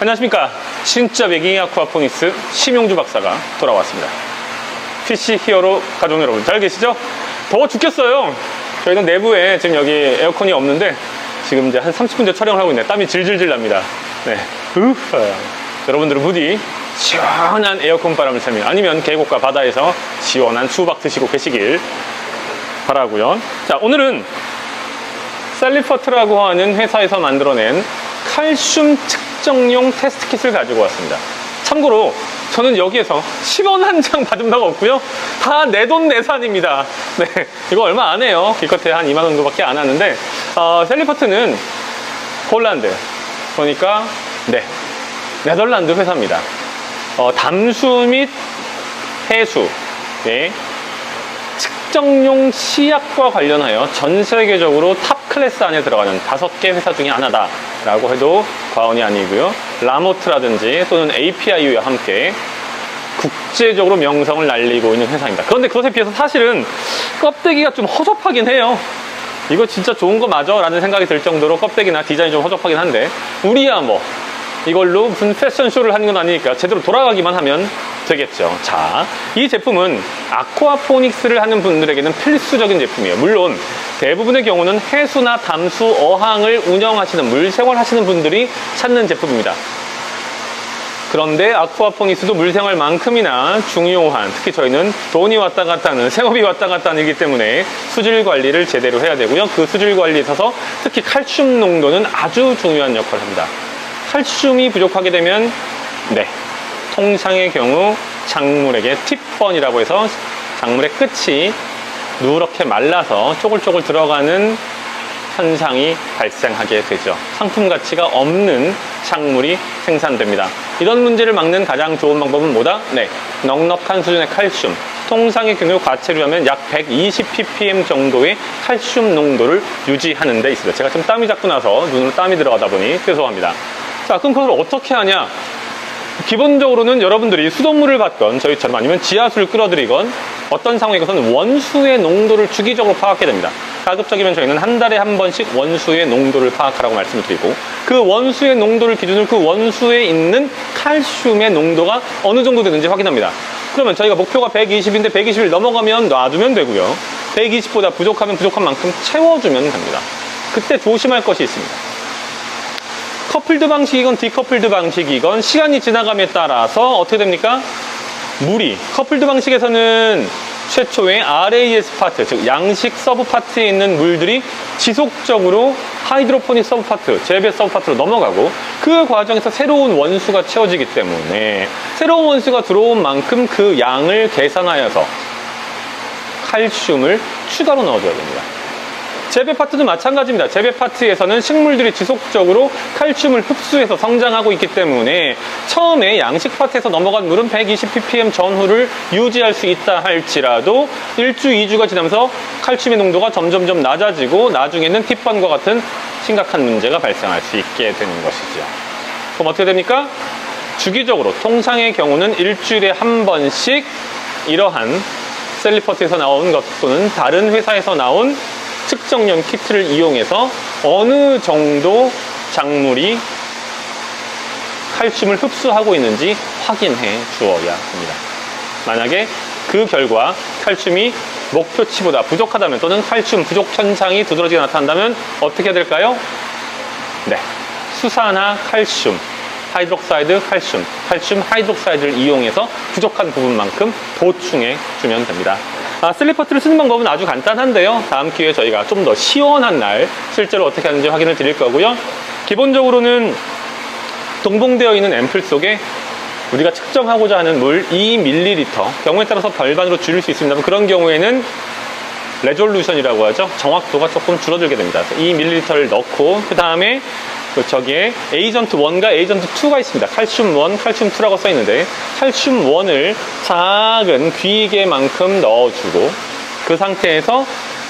안녕하십니까. 진짜 매깅 아쿠아포닉스 심용주 박사가 돌아왔습니다. PC 히어로 가족 여러분 잘 계시죠? 더워 죽겠어요. 저희는 내부에 지금 여기 에어컨이 없는데 지금 이제 한 30분째 촬영을 하고 있네. 땀이 질질질 납니다. 네. 여러분들은 부디 시원한 에어컨 바람을 쐬며 아니면 계곡과 바다에서 시원한 수박 드시고 계시길 바라고요. 자, 오늘은 셀리퍼트라고 하는 회사에서 만들어낸 칼슘 측정용 테스트 킷을 가지고 왔습니다. 참고로 저는 여기에서 10원 한 장 받은 바가 없고요. 다 내돈내산입니다. 네, 이거 얼마 안 해요. 기껏해 한 2만 원 정도밖에 안 하는데 셀리퍼트는 폴란드, 그러니까 네, 네덜란드 회사입니다. 담수 및 해수, 네, 측정용 시약과 관련하여 전 세계적으로 탑 클래스 안에 들어가는 5개 회사 중에 하나다라고 해도 과언이 아니고요. 라모트라든지 또는 API와 함께 국제적으로 명성을 날리고 있는 회사입니다. 그런데 그것에 비해서 사실은 껍데기가 좀 허접하긴 해요. 이거 진짜 좋은 거 맞아? 라는 생각이 들 정도로 껍데기나 디자인이 좀 허접하긴 한데 우리야 뭐 이걸로 무슨 패션쇼를 하는 건 아니니까 제대로 돌아가기만 하면 되겠죠. 자, 이 제품은 아쿠아포닉스를 하는 분들에게는 필수적인 제품이에요. 물론 대부분의 경우는 해수나 담수, 어항을 운영하시는 물생활 하시는 분들이 찾는 제품입니다. 그런데 아쿠아포닉스도 물생활만큼이나 중요한, 특히 저희는 돈이 왔다 갔다 하는, 생업이 왔다 갔다 하는 이기 때문에 수질 관리를 제대로 해야 되고요. 그 수질 관리에 있어서 특히 칼슘 농도는 아주 중요한 역할을 합니다. 칼슘이 부족하게 되면 네, 통상의 경우 작물에게 팁번이라고 해서 작물의 끝이 누렇게 말라서 쪼글쪼글 들어가는 현상이 발생하게 되죠. 상품 가치가 없는 작물이 생산됩니다. 이런 문제를 막는 가장 좋은 방법은 뭐다? 네, 넉넉한 수준의 칼슘. 통상의 경우 과체류하면 약 120 ppm 정도의 칼슘 농도를 유지하는 데 있습니다. 제가 좀 땀이 자꾸 나서 눈으로 땀이 들어가다 보니 죄송합니다. 자, 그럼 그걸 어떻게 하냐? 기본적으로는 여러분들이 수돗물을 받건 저희처럼 아니면 지하수를 끌어들이건 어떤 상황에서는 원수의 농도를 주기적으로 파악해야 됩니다. 가급적이면 저희는 한 달에 한 번씩 원수의 농도를 파악하라고 말씀을 드리고 그 원수의 농도를 기준으로 그 원수에 있는 칼슘의 농도가 어느 정도 되는지 확인합니다. 그러면 저희가 목표가 120인데 120을 넘어가면 놔두면 되고요. 120보다 부족하면 부족한 만큼 채워주면 됩니다. 그때 조심할 것이 있습니다. 커플드 방식이건 디커플드 방식이건 시간이 지나감에 따라서 어떻게 됩니까? 물이 커플드 방식에서는 최초의 RAS 파트, 즉 양식 서브 파트에 있는 물들이 지속적으로 하이드로포닉 서브 파트, 재배 서브 파트로 넘어가고 그 과정에서 새로운 원수가 채워지기 때문에 새로운 원수가 들어온 만큼 그 양을 계산하여서 칼슘을 추가로 넣어줘야 됩니다. 재배 파트도 마찬가지입니다. 재배 파트에서는 식물들이 지속적으로 칼슘을 흡수해서 성장하고 있기 때문에 처음에 양식 파트에서 넘어간 물은 120 ppm 전후를 유지할 수 있다 할지라도 1주, 2주가 지나면서 칼슘의 농도가 점점점 낮아지고 나중에는 팁번과 같은 심각한 문제가 발생할 수 있게 되는 것이죠. 그럼 어떻게 됩니까? 주기적으로 통상의 경우는 일주일에 한 번씩 이러한 셀리퍼트에서 나온 것 또는 다른 회사에서 나온 측정용 키트를 이용해서 어느 정도 작물이 칼슘을 흡수하고 있는지 확인해 주어야 합니다. 만약에 그 결과 칼슘이 목표치보다 부족하다면 또는 칼슘 부족 현상이 두드러지게 나타난다면 어떻게 해야 될까요? 네, 수산화 칼슘, 하이드록사이드 칼슘, 칼슘 하이드록사이드를 이용해서 부족한 부분만큼 보충해 주면 됩니다. 셀리퍼트를 쓰는 방법은 아주 간단한데요. 다음 기회에 저희가 좀 더 시원한 날 실제로 어떻게 하는지 확인을 드릴 거고요. 기본적으로는 동봉되어 있는 앰플 속에 우리가 측정하고자 하는 물 2ml, 경우에 따라서 별반으로 줄일 수 있습니다만 그런 경우에는 레졸루션이라고 하죠. 정확도가 조금 줄어들게 됩니다. 2ml를 넣고 그 다음에 저기에 에이전트 1과 에이전트 2가 있습니다. 칼슘 1, 칼슘 2라고 써 있는데 칼슘 1을 작은 귀개만큼 넣어주고 그 상태에서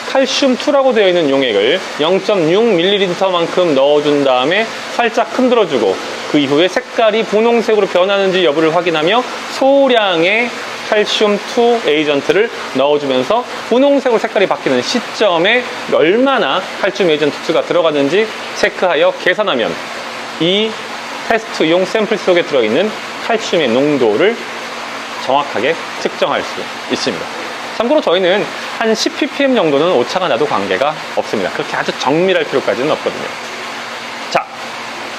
칼슘 2라고 되어 있는 용액을 0.6ml만큼 넣어준 다음에 살짝 흔들어주고 그 이후에 색깔이 분홍색으로 변하는지 여부를 확인하며 소량의 칼슘2 에이전트를 넣어주면서 분홍색으로 색깔이 바뀌는 시점에 얼마나 칼슘 에이전트2가 들어가는지 체크하여 계산하면 이 테스트용 샘플 속에 들어있는 칼슘의 농도를 정확하게 측정할 수 있습니다. 참고로 저희는 한 10ppm 정도는 오차가 나도 관계가 없습니다. 그렇게 아주 정밀할 필요까지는 없거든요. 자,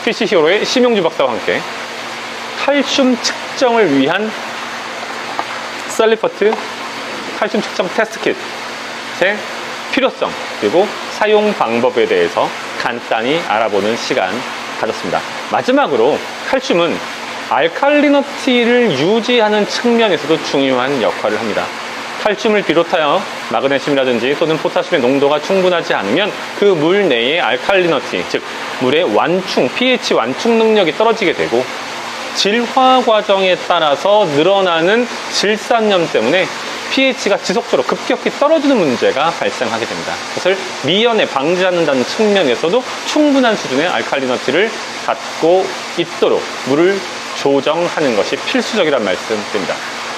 PC 히어로의 심용주 박사와 함께 칼슘 측정을 위한 셀리퍼트 칼슘 측정 테스트 킷의 필요성 그리고 사용 방법에 대해서 간단히 알아보는 시간 가졌습니다. 마지막으로 칼슘은 알칼리너티를 유지하는 측면에서도 중요한 역할을 합니다. 칼슘을 비롯하여 마그네슘이라든지 또는 포타슘의 농도가 충분하지 않으면 그 물 내의 알칼리너티, 즉 물의 완충, pH 완충 능력이 떨어지게 되고 질화 과정에 따라서 늘어나는 질산염 때문에 pH가 지속적으로 급격히 떨어지는 문제가 발생하게 됩니다. 그것을 미연에 방지하는다는 측면에서도 충분한 수준의 알칼리너티를 갖고 있도록 물을 조정하는 것이 필수적이라는 말씀드립니다.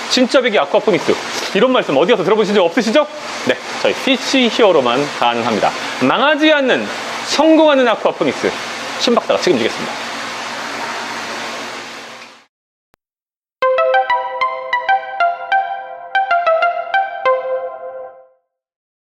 진짜 배기 아쿠아포닉스, 이런 말씀 어디 가서 들어보신 적 없으시죠? 네, 저희 PC 히어로만 가능합니다. 망하지 않는 성공하는 아쿠아포닉스 신박사가 책임지겠습니다.